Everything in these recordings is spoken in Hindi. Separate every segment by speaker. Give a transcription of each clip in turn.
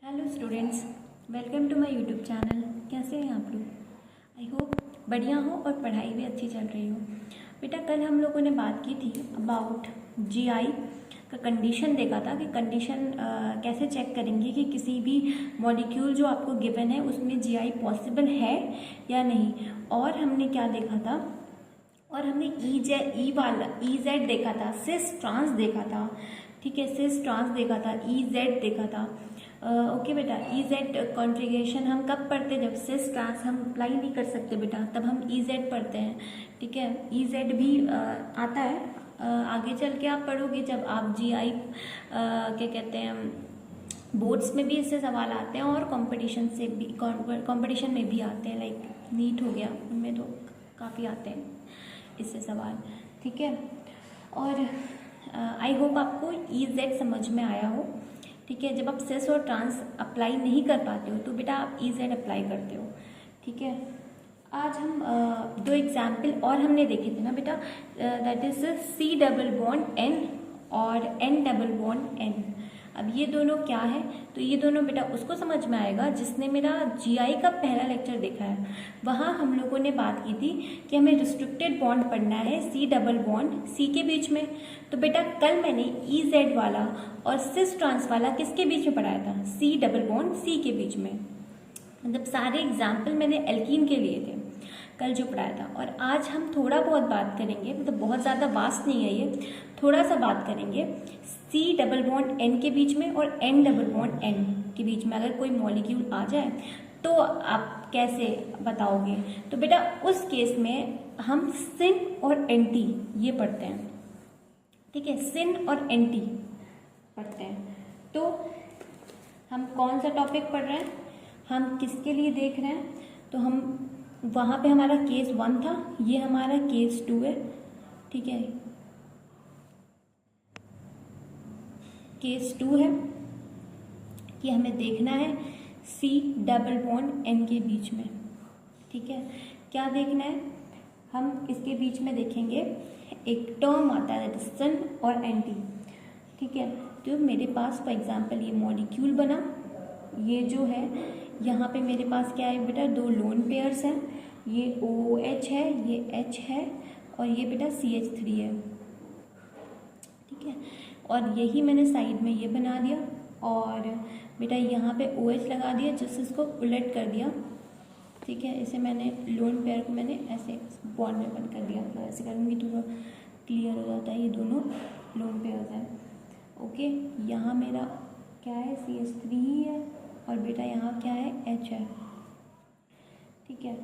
Speaker 1: Hello students, welcome to my YouTube channel. कैसे हैं आप लोग? आई होप बढ़िया हो और पढ़ाई भी अच्छी चल रही हो। बेटा, कल हम लोगों ने बात की थी अबाउट जीआई का कंडीशन देखा था कि कंडीशन कैसे चेक करेंगे कि किसी भी मॉलिक्यूल जो आपको गिवन है उसमें जीआई पॉसिबल है या नहीं। और हमने क्या देखा था, और हमने ई वाला EZ देखा था, सिस ट्रांस देखा था, ठीक है, सिस ट्रांस देखा था, EZ देखा था। ओके बेटा, EZ कॉन्फ़िगरेशन हम कब पढ़ते हैं? जब सिस ट्रांस हम अप्लाई नहीं कर सकते बेटा, तब हम EZ पढ़ते हैं, ठीक है। EZ भी आता है, आगे चल के आप पढ़ोगे जब आप जीआई क्या कहते हैं, बोर्ड्स में भी इससे सवाल आते हैं और कंपटीशन में भी आते हैं, लाइक नीट हो गया, उनमें तो काफ़ी आते हैं इससे सवाल, ठीक है। और आई होप आपको EZ समझ में आया हो, ठीक है। जब आप सिस और ट्रांस अप्लाई नहीं कर पाते हो तो बेटा आप EZ अप्लाई करते हो, ठीक है। आज हम दो एग्जाम्पल और हमने देखे थे ना बेटा, दैट इज C⋯N और N⋯N। अब ये दोनों क्या है? तो ये दोनों बेटा उसको समझ में आएगा जिसने मेरा जीआई का पहला लेक्चर देखा है। वहाँ हम लोगों ने बात की थी कि हमें रिस्ट्रिक्टेड बॉन्ड पढ़ना है C⋯C के बीच में। तो बेटा कल मैंने EZ वाला और सिस ट्रांस वाला किसके बीच में पढ़ाया था? C⋯C के बीच में। मतलब सारे एग्जाम्पल मैंने एल्कीन के लिए थे कल जो पढ़ाया था। और आज हम थोड़ा बहुत बात करेंगे, मतलब बहुत ज़्यादा वास्ट नहीं है ये, थोड़ा सा बात करेंगे C⋯N के बीच में और N⋯N के बीच में। अगर कोई मॉलिक्यूल आ जाए तो आप कैसे बताओगे? तो बेटा उस केस में हम सिन और एंटी ये पढ़ते हैं, ठीक है, सिन और एंटी पढ़ते हैं। तो हम कौन सा टॉपिक पढ़ रहे हैं, हम किसके लिए देख रहे हैं? तो हम वहाँ पे हमारा केस 1 था, ये हमारा केस 2 है, ठीक है। केस 2 है कि हमें देखना है C⋯N के बीच में, ठीक है। क्या देखना है? हम इसके बीच में देखेंगे एक टर्म आता है सिन और एंटी, ठीक है। तो मेरे पास फॉर एग्जांपल ये मॉलिक्यूल बना, ये जो है यहाँ पे मेरे पास क्या है बेटा, दो लोन पेयर्स हैं, ये OH है, ये H है, और ये बेटा CH3 है, ठीक है। और यही मैंने साइड में ये बना दिया और बेटा यहाँ पे OH लगा दिया, जिससे इसको उलट कर दिया, ठीक है। इसे मैंने लोन पेयर को मैंने ऐसे बॉन्ड में बंद कर दिया, मैं ऐसे करूँगी तो क्लियर हो जाता है, ये दोनों लोन पेयर्स हैं, ओके। यहाँ मेरा क्या है, CH3 ही है, और बेटा यहाँ क्या है, H है, ठीक है।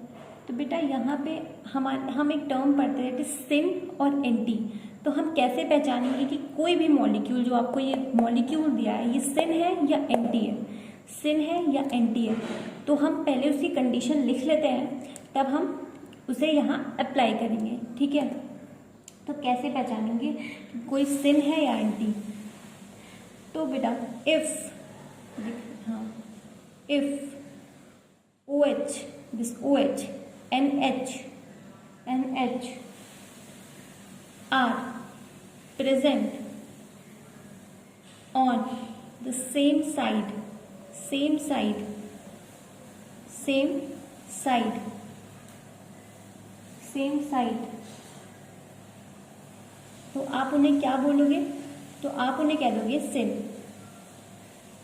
Speaker 1: तो बेटा यहाँ पे हम एक टर्म पढ़ते हैं सिन और एंटी। तो हम कैसे पहचानेंगे कि कोई भी मॉलिक्यूल जो आपको ये मॉलिक्यूल दिया है ये सिन है या एंटी है, सिन है या एंटी है? तो हम पहले उसकी कंडीशन लिख लेते हैं, तब हम उसे यहाँ अप्लाई करेंगे, ठीक है। तो कैसे पहचानेंगे कि कोई सिन है या एंटी? तो बेटा if OH, this OH, NH are present on the same side, तो आप उन्हें क्या बोलोगे? तो आप उन्हें क्या दोगे? सिन,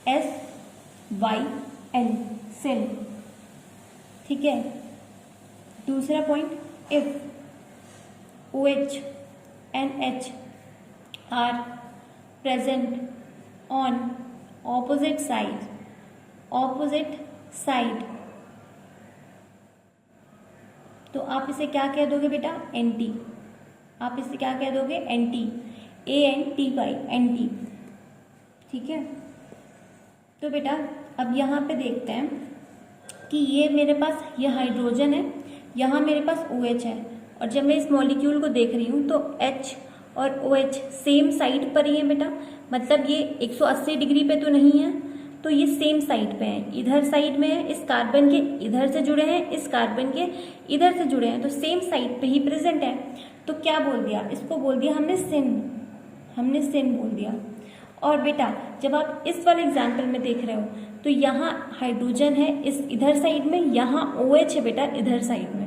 Speaker 1: SYN, सिन, ठीक है। दूसरा point, if OH and H are present on opposite side, तो आप इसे क्या कह दोगे बेटा? एंटी। आप इसे क्या कह दोगे? एंटी, ANTY, एंटी, ठीक है। तो बेटा अब यहाँ पे देखते हैं कि ये मेरे पास ये हाइड्रोजन है, यहाँ मेरे पास OH है, और जब मैं इस मॉलिक्यूल को देख रही हूँ तो H और OH सेम साइड पर ही है बेटा, मतलब ये 180 डिग्री पे तो नहीं है, तो ये सेम साइड पे है, इधर साइड में है, इस कार्बन के इधर से जुड़े हैं, इस कार्बन के इधर से जुड़े हैं, तो सेम साइड पे ही प्रेजेंट है। तो क्या बोल दिया? इसको बोल दिया हमने सिन बोल दिया। और बेटा जब आप इस वाले एग्जाम्पल में देख रहे हो तो यहाँ हाइड्रोजन है इस इधर साइड में, यहाँ OH है बेटा इधर साइड में।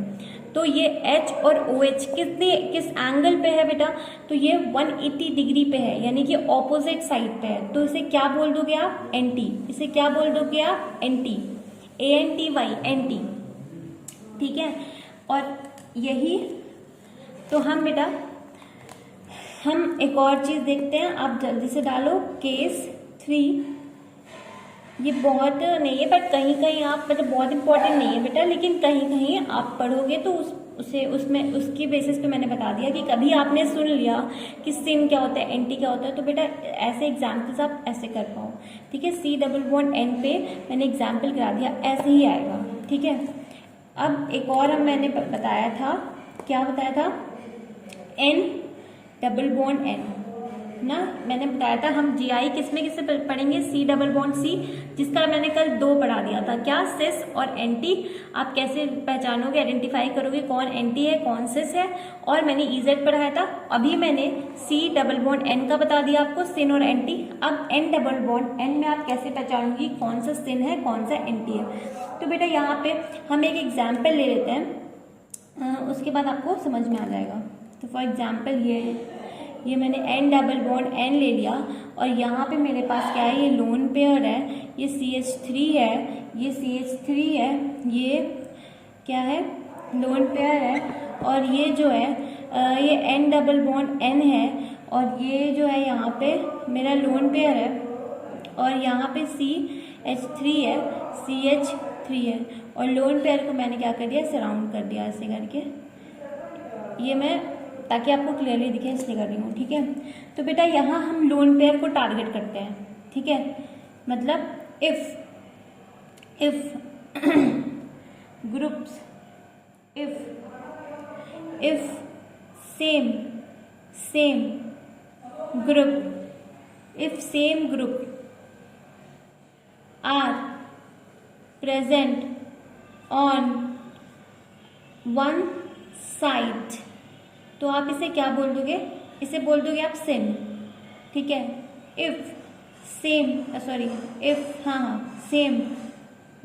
Speaker 1: तो ये H और OH किस एंगल पे है बेटा, तो ये 180 डिग्री पे है, यानी कि ऑपोजिट साइड पे है। तो इसे क्या बोल दोगे आप, एंटी। इसे क्या बोल दोगे आप, एंटी, ANTY, एंटी। ठीक है, और यही तो हम बेटा हम एक और चीज देखते हैं, आप जल्दी से डालो केस 3। ये बहुत नहीं है बट कहीं कहीं आप मतलब बहुत इंपॉर्टेंट नहीं है बेटा, लेकिन कहीं कहीं आप पढ़ोगे तो उसमें उसकी बेसिस पे मैंने बता दिया कि कभी आपने सुन लिया कि सिन क्या होता है, एंटी क्या होता है, तो बेटा ऐसे एग्जाम्पल्स आप ऐसे कर पाओ। ठीक है, C डबल बॉन्ड N पे मैंने एग्जाम्पल करा दिया, ऐसे ही आएगा। ठीक है, अब एक और मैंने बताया था, क्या बताया था, N डबल बॉन्ड N ना, मैंने बताया था हम GI किसमें पढ़ेंगे, C डबल बॉन्ड C, जिसका मैंने कल 2 पढ़ा दिया था, क्या, सिस और एंटी। आप कैसे पहचानोगे, आइडेंटिफाई करोगे कौन एंटी है कौन सिस है, और मैंने EZ पढ़ाया था। अभी मैंने C डबल बॉन्ड N का बता दिया आपको, सिन और एंटी। अब N डबल बॉन्ड N में आप कैसे पहचानोगी कौन सा सिन है कौन सा एंटी है। तो बेटा यहाँ पे हम एक एग्जाम्पल ले लेते हैं, उसके बाद आपको समझ में आ जाएगा। तो फॉर एग्जाम्पल ये मैंने N डबल बॉन्ड N ले लिया, और यहाँ पे मेरे पास क्या है, ये लोन पेयर है, ये CH3 है, ये CH3 है, ये क्या है, लोन पेयर है, और ये जो है ये N डबल बॉन्ड N है, और ये जो है यहाँ पे मेरा लोन पेयर है, और यहाँ पे CH3 है, CH3 है, और लोन पेयर को मैंने क्या कर दिया, सराउंड कर दिया ऐसे करके। ये मैं ताकि आपको क्लियरली दिखे इसलिए कर रही हूँ। ठीक है, तो बेटा यहाँ हम लोन पेयर को टारगेट करते हैं। ठीक है, मतलब if groups if same group are present on one side, तो आप इसे क्या बोल दोगे, इसे बोल दोगे आप सिन। ठीक है, if same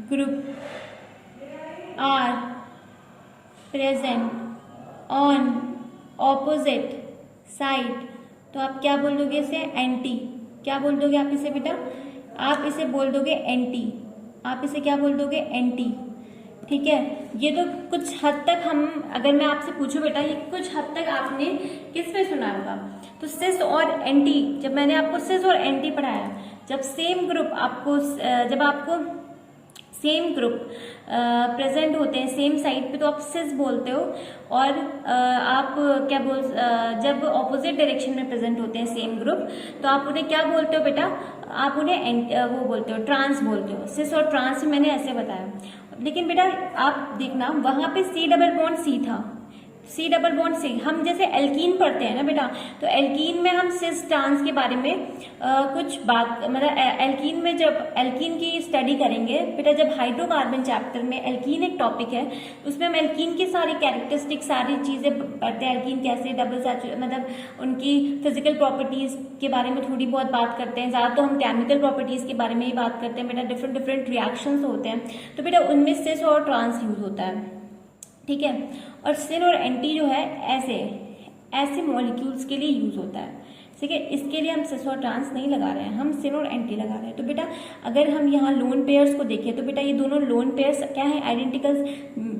Speaker 1: group are present on opposite side, तो आप क्या बोल दोगे इसे, एंटी। क्या बोल दोगे आप इसे बेटा, आप इसे बोल दोगे एंटी, आप इसे क्या बोल दोगे, एंटी। ठीक है, ये तो कुछ हद तक हम, अगर मैं आपसे पूछूं बेटा ये कुछ हद तक आपने किस पे सुना होगा, तो सिस और एंटी, जब मैंने आपको सिस और एंटी पढ़ाया, जब सेम ग्रुप आपको जब आपको सेम ग्रुप प्रेजेंट होते हैं सेम साइड पे तो आप सिस बोलते हो, और आप क्या जब ऑपोजिट डायरेक्शन में प्रेजेंट होते हैं सेम ग्रुप तो आप उन्हें क्या बोलते हो बेटा, आप उन्हें वो बोलते हो, ट्रांस बोलते हो। सिस और ट्रांस मैंने ऐसे बताया, लेकिन बेटा आप देखना वहां पे C डबल बॉन्ड C था, C डबल बॉन्ड C, हम जैसे एल्कीन पढ़ते हैं ना बेटा, तो एल्कीन में हम सिस ट्रांस के बारे में कुछ बात, मतलब एल्कीन में जब एल्कीन की स्टडी करेंगे बेटा, जब हाइड्रोकार्बन चैप्टर में एल्कीन एक टॉपिक है, उसमें हम एल्कीन की सारी कैरेक्टरिस्टिक सारी चीजें पढ़ते हैं, एल्कीन कैसे डबल मतलब उनकी फिजिकल प्रॉपर्टीज के बारे में थोड़ी बहुत बात करते हैं, ज्यादा तो हम केमिकल प्रॉपर्टीज के बारे में ही बात करते हैं बेटा, डिफरेंट रिएक्शंस होते हैं, तो बेटा उनमें सिस और ट्रांस यूज होता है। ठीक है, और सिन और एंटी जो है ऐसे मॉलिक्यूल्स के लिए यूज होता है। ठीक है, इसके लिए हम सिस और ट्रांस नहीं लगा रहे हैं, हम सिन और एंटी लगा रहे हैं। तो बेटा अगर हम यहाँ लोन पेयर्स को देखें तो बेटा ये दोनों लोन पेयर्स क्या है, आइडेंटिकल,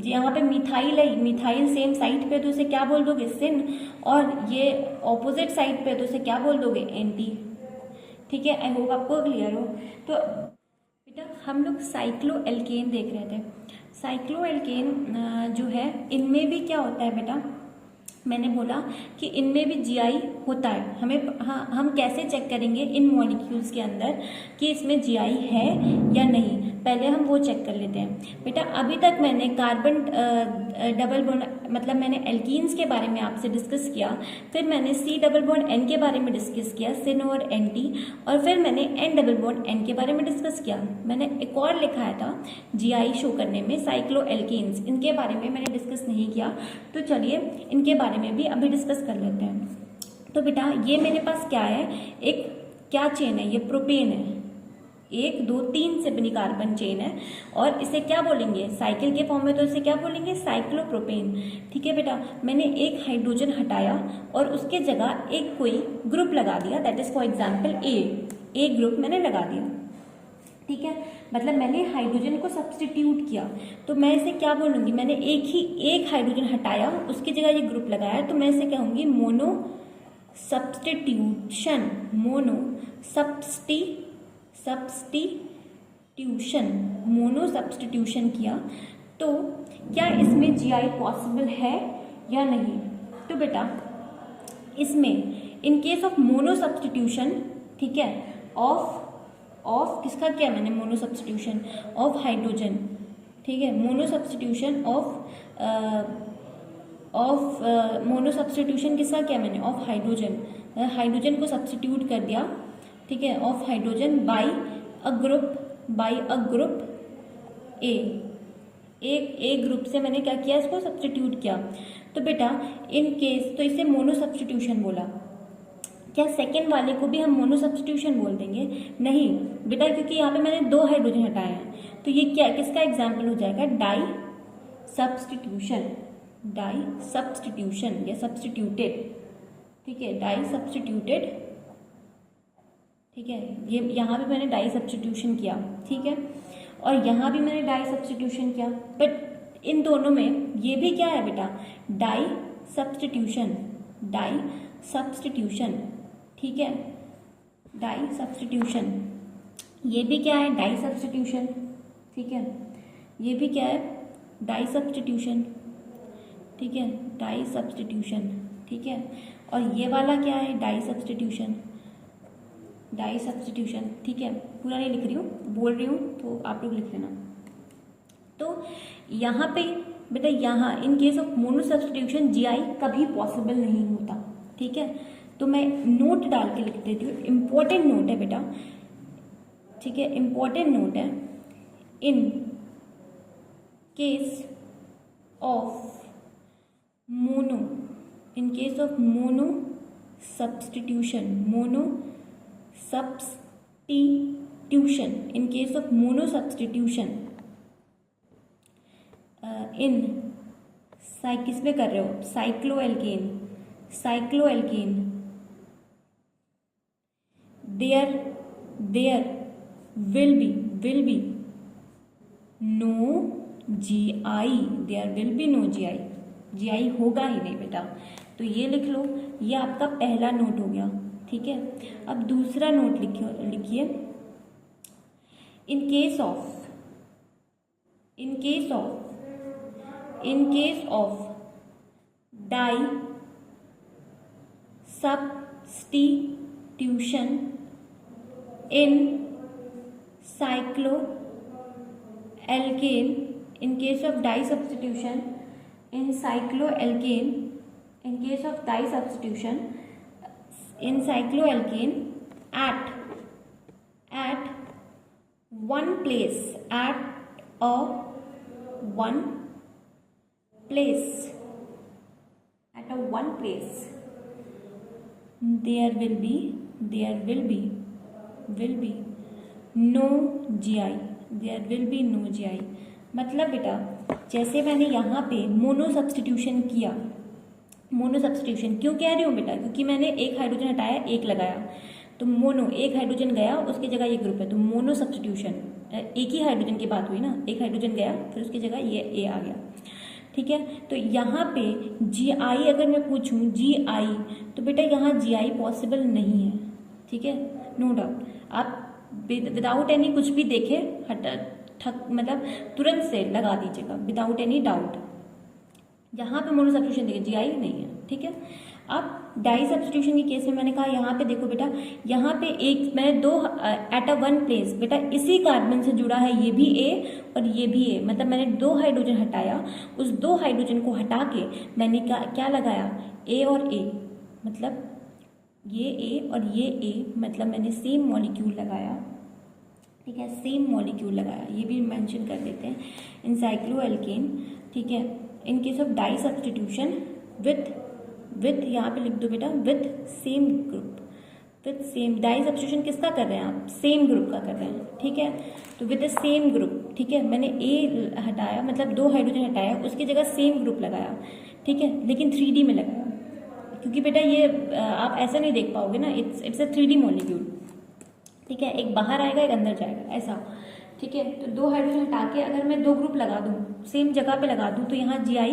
Speaker 1: यहाँ पे मिथाइल है, मिथाइल सेम साइड पे तो उसे क्या बोल दोगे, सिन, और ये ऑपोजिट साइड पे तो उसे क्या बोल दोगे, एंटी। ठीक है, आई होप आपको क्लियर हो। तो बेटा हम लोग साइक्लो एल्केन देख रहे थे, साइक्लो एल्केन जो है इनमें भी क्या होता है बेटा, मैंने बोला कि इनमें भी GI होता है, हम कैसे चेक करेंगे इन मॉलिक्यूल्स के अंदर कि इसमें GI है या नहीं, पहले हम वो चेक कर लेते हैं। बेटा अभी तक मैंने कार्बन डबल बॉन्ड मतलब मैंने एल्कीन्स के बारे में आपसे डिस्कस किया, फिर मैंने C डबल बॉन्ड N के बारे में डिस्कस किया, सिन और एंटी, और फिर मैंने N डबल बॉन्ड N के बारे में डिस्कस किया। मैंने एक और लिखाया था GI शो करने में, साइक्लो एल्केन्स, इनके बारे में मैंने डिस्कस नहीं किया, तो चलिए इनके बारे में भी अभी डिस्कस कर लेते हैं। तो बेटा ये मेरे पास क्या है, एक क्या चेन है, ये प्रोपेन है, 1 2 3 से बनी कार्बन चेन है और इसे क्या बोलेंगे, साइकिल के फॉर्म में तो इसे क्या बोलेंगे, साइक्लोप्रोपेन। ठीक है बेटा, मैंने एक हाइड्रोजन हटाया और उसके जगह एक कोई ग्रुप लगा दिया, that is for example A group मैंने लगा दिया। ठीक है, मतलब मैंने हाइड्रोजन को सब्स्टिट्यूट किया, तो मैं इसे क्या बोलूंगी, मैंने एक हाइड्रोजन हटाया, उसकी जगह ये ग्रुप लगाया, तो मैं इसे कहूंगी mono substitution, mono substitution, mono substitution किया। तो क्या इसमें जीआई पॉसिबल है या नहीं? तो बेटा इसमें इन केस ऑफ मोनो सब्स्टिट्यूशन, ठीक है, ऑफ किसका किया मैंने, मोनो सब्स्टिट्यूशन ऑफ हाइड्रोजन। ठीक है, मोनो सब्स्टिट्यूशन मोनो सब्स्टिट्यूशन किसका किया मैंने, ऑफ हाइड्रोजन, हाइड्रोजन को सब्स्टिट्यूट कर दिया। ठीक है, of hydrogen bye a group A group से मैंने क्या किया, इसको सब्स्टिट्यूट किया। तो बेटा इन केस, तो इसे मोनो सब्स्टिट्यूशन बोला। क्या सेकेंड वाले को भी हम मोनो सब्स्टिट्यूशन बोल देंगे? नहीं बेटा, क्योंकि यहाँ पे मैंने 2 हाइड्रोजन हटाए हैं, तो ये क्या, किसका एग्जाम्पल हो जाएगा, डाई सब्स्टिट्यूशन या सब्स्टिट्यूटेड। ठीक है, डाई सब्स्टिट्यूटेड। ठीक है, ये यहाँ पे मैंने डाई सब्स्टिट्यूशन किया। ठीक है, और यहाँ भी मैंने डाई सब्स्टिट्यूशन किया, बट इन दोनों में ये भी क्या है बेटा, डाई सब्स्टिट्यूशन। ठीक है, डाई सब्स्टिट्यूशन, ये भी क्या है, डाई सब्स्टिट्यूशन। ठीक है, ये भी क्या है, डाई सब्स्टिट्यूशन। ठीक है, डाई सब्स्टिट्यूशन। ठीक है, और ये वाला क्या है, डाई सब्स्टिट्यूशन। ठीक है, पूरा नहीं लिख रही हूँ, बोल रही हूँ, तो आप लोग लिख लेना। तो यहाँ पे बेटा, यहाँ इन case of mono substitution GI कभी पॉसिबल नहीं होता। ठीक है, तो मैं नोट डाल के लिख देती हूँ, इम्पोर्टेंट नोट है बेटा। ठीक है, इम्पोर्टेंट नोट है, in case of mono substitution, in case of mono substitution in किस में कर रहे हो, cycloalkane, there will be no GI, there will be no GI, GI होगा ही नहीं बेटा। तो ये लिख लो, ये आपका पहला नोट हो गया। ठीक है, अब दूसरा नोट लिखिए, in case of di substitution in cycloalkane, in case of di substitution in cycloalkane, in case of di substitution in cycloalkane at one place, there will be no GI, मतलब बेटा जैसे मैंने यहाँ पे मोनो सब्स्टिट्यूशन क्यों कह रही हूँ बेटा, क्योंकि मैंने एक हाइड्रोजन हटाया, एक लगाया, तो मोनो, एक हाइड्रोजन गया, उसकी जगह ये ग्रुप है, तो मोनो सब्स्टिट्यूशन, एक ही हाइड्रोजन की बात हुई ना, एक हाइड्रोजन गया, फिर उसकी जगह ये ए आ गया। ठीक है, तो यहाँ पे जीआई अगर मैं पूछूं जीआई, तो बेटा यहाँ जीआई पॉसिबल नहीं है। ठीक है, नो डाउट, आप विदाउट एनी कुछ भी देखे मतलब तुरंत से लगा दीजिएगा, विदाउट एनी डाउट। यहाँ पे मोनो सब्स्टिट्यूशन देखिए, जीआई नहीं है। ठीक है, अब डाई सब्स्टिट्यूशन के केस में मैंने कहा यहाँ पे देखो बेटा, यहाँ पे मैंने 2 एट अ वन प्लेस, बेटा इसी कार्बन से जुड़ा है, ये भी ए और ये भी ए, मतलब मैंने 2 हाइड्रोजन हटाया, उस 2 हाइड्रोजन को हटा के मैंने क्या लगाया, ए और ए, मतलब ये ए और ये ए, मतलब मैंने सेम मॉलिक्यूल लगाया। ठीक है, सेम मॉलिक्यूल लगाया, ये भी मेंशन कर देते हैं, इन साइक्लोएल्केन। ठीक है, in case of di substitution with यहाँ पे लिख दो बेटा, with same group, with same, di substitution किसका कर रहे हैं आप, सेम ग्रुप का कर रहे हैं, ठीक है। तो विद द सेम ग्रुप, ठीक है, मैंने ए हटाया, मतलब 2 हाइड्रोजन हटाया, उसकी जगह सेम ग्रुप लगाया, ठीक है, लेकिन 3D में लगाया, क्योंकि बेटा ये आप ऐसा नहीं देख पाओगे ना, इट्स अ 3D मॉलिक्यूल, ठीक है, एक बाहर आएगा एक अंदर जाएगा ऐसा, ठीक है। तो 2 हाइड्रोजन हटा के अगर मैं 2 ग्रुप लगा दूँ, सेम जगह पे लगा दूँ, तो यहाँ GI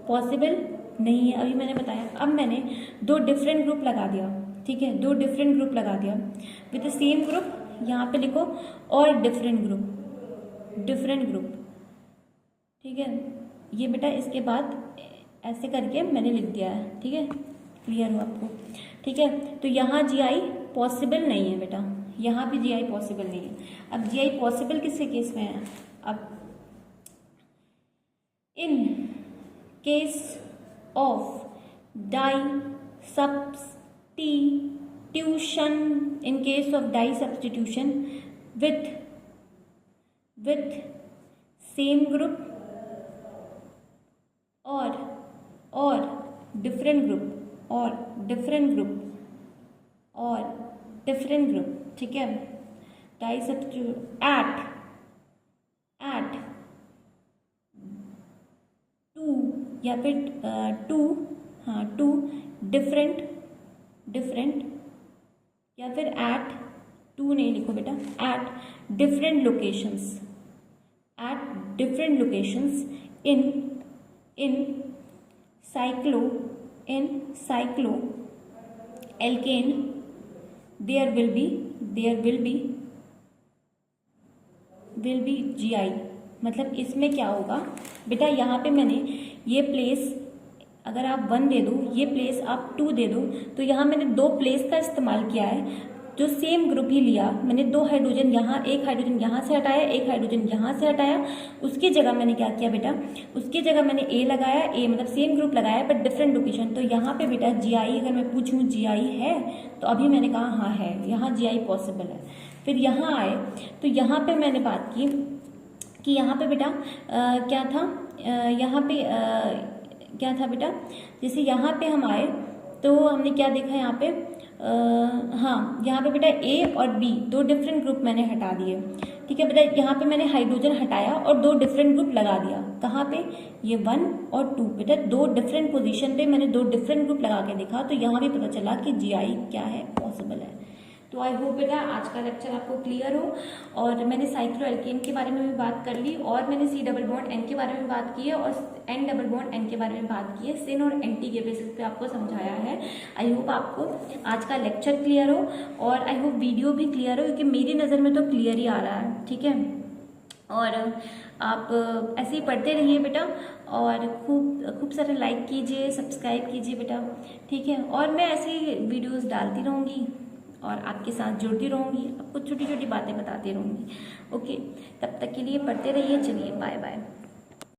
Speaker 1: पॉसिबल नहीं है, अभी मैंने बताया। अब मैंने 2 डिफरेंट ग्रुप लगा दिया, ठीक है, 2 डिफरेंट ग्रुप लगा दिया विद द सेम ग्रुप, यहाँ पे लिखो और डिफरेंट ग्रुप, ठीक है। ये बेटा इसके बाद ऐसे करके मैंने लिख दिया है, ठीक है, क्लियर हो आपको, ठीक है। तो यहाँ GI पॉसिबल नहीं है बेटा, यहाँ भी GI पॉसिबल नहीं है। अब GI पॉसिबल किसके केस में है, अब in case of di substitution, in case of di substitution with same group और डिफरेंट ग्रुप, ठीक है, डाई सब्स्टिट्यूट एट 2 या फिर 2 डिफरेंट या फिर एट 2 नहीं लिखो बेटा, at different locations in cycloalkane there will be GI। मतलब इसमें क्या होगा बेटा, यहाँ पे मैंने ये प्लेस अगर आप 1 दे दो, ये प्लेस आप 2 दे दो, तो यहाँ मैंने 2 प्लेस का इस्तेमाल किया है, जो सेम ग्रुप ही लिया मैंने, 2 हाइड्रोजन यहाँ, 1 हाइड्रोजन यहाँ से हटाया, 1 हाइड्रोजन यहाँ से हटाया, उसकी जगह मैंने क्या किया बेटा, उसकी जगह मैंने A लगाया, A मतलब सेम ग्रुप लगाया बट डिफरेंट लोकेशन। तो यहाँ पे बेटा GI, अगर मैं पूछूँ GI है, तो अभी मैंने कहा हाँ है, यहाँ GI पॉसिबल है। फिर यहाँ आए तो यहाँ पे मैंने बात की कि यहाँ पे बेटा क्या था, यहाँ पे क्या था बेटा, जैसे यहाँ पे हम आए तो हमने क्या देखा यहाँ पे, हाँ यहाँ पे बेटा A और B 2 डिफरेंट ग्रुप मैंने हटा दिए, ठीक है बेटा। यहाँ पे मैंने हाइड्रोजन हटाया और 2 डिफरेंट ग्रुप लगा दिया, कहाँ पे, ये 1 और 2 बेटा, 2 डिफरेंट पोजीशन पे मैंने 2 डिफरेंट ग्रुप लगा के देखा, तो यहाँ भी पता चला कि GI क्या है, पॉसिबल है। तो आई होप बेटा आज का लेक्चर आपको क्लियर हो, और मैंने साइक्लोएल्केन के बारे में भी बात कर ली, और मैंने C डबल बॉन्ड N के बारे में बात की है, और N डबल बॉन्ड N के बारे में बात की है, सिन और एंटी के बेसिस पे आपको समझाया है। आई होप आपको आज का लेक्चर क्लियर हो, और आई होप वीडियो भी क्लियर हो, क्योंकि मेरी नज़र में तो क्लियर ही आ रहा है, ठीक है। और आप ऐसे ही पढ़ते रहिए बेटा, और खूब सारा लाइक कीजिए, सब्सक्राइब कीजिए बेटा, ठीक है। और मैं ऐसे ही वीडियोस डालती रहूँगी और आपके साथ जुड़ती रहूँगी, आपको छोटी छोटी बातें बताती रहूँगी। ओके, तब तक के लिए पढ़ते रहिए, चलिए बाय बाय।